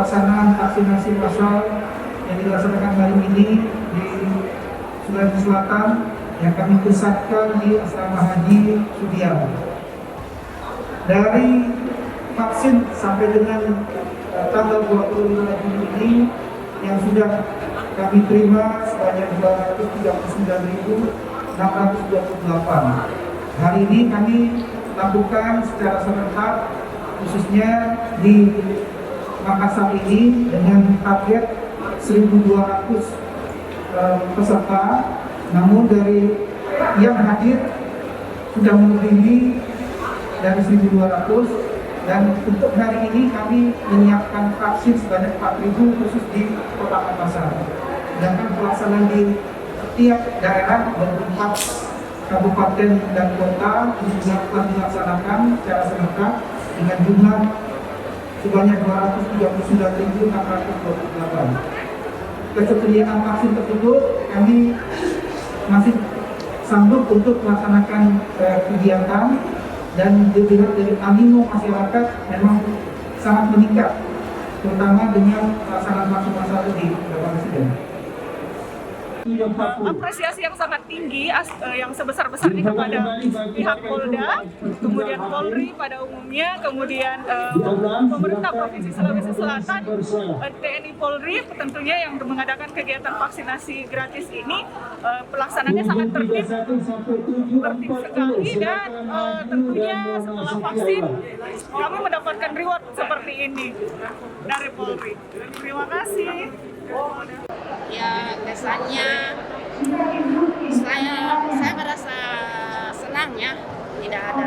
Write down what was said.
pelaksanaan vaksinasi massal yang dilaksanakan hari ini di Sulawesi Selatan yang kami pusatkan di Asrama Haji Sudiang. Dari vaksin sampai dengan tanggal 25 Juni ini yang sudah kami terima sebanyak 239.628. Hari ini kami lakukan secara serentak khususnya di Makassar ini dengan target 1.200 peserta, namun dari yang hadir sudah melebihi dari 1.200, dan untuk hari ini kami menyiapkan vaksin sebanyak 4.000 khusus di Kota Makassar. Sedangkan pelaksanaan di setiap daerah 24 kabupaten dan kota juga telah dilaksanakan secara serentak dengan jumlah sebanyak 239.628. Ketersediaan vaksin tersebut kami masih sanggup untuk melaksanakan kegiatan, dan dilihat dari animo masyarakat memang sangat meningkat, terutama dengan pelaksanaan vaksin massal di Bapak Presiden. Apresiasi yang sangat tinggi, yang sebesar-besarnya kepada pihak Polda, kemudian Polri pada umumnya, kemudian pemerintah Provinsi Sulawesi Selatan, TNI Polri tentunya yang mengadakan kegiatan vaksinasi gratis ini. Pelaksanaannya sangat tertib sekali, dan tentunya setelah vaksin kami mendapatkan reward seperti ini dari Polri. Terima kasih. Ya, kesannya saya merasa senang ya, tidak ada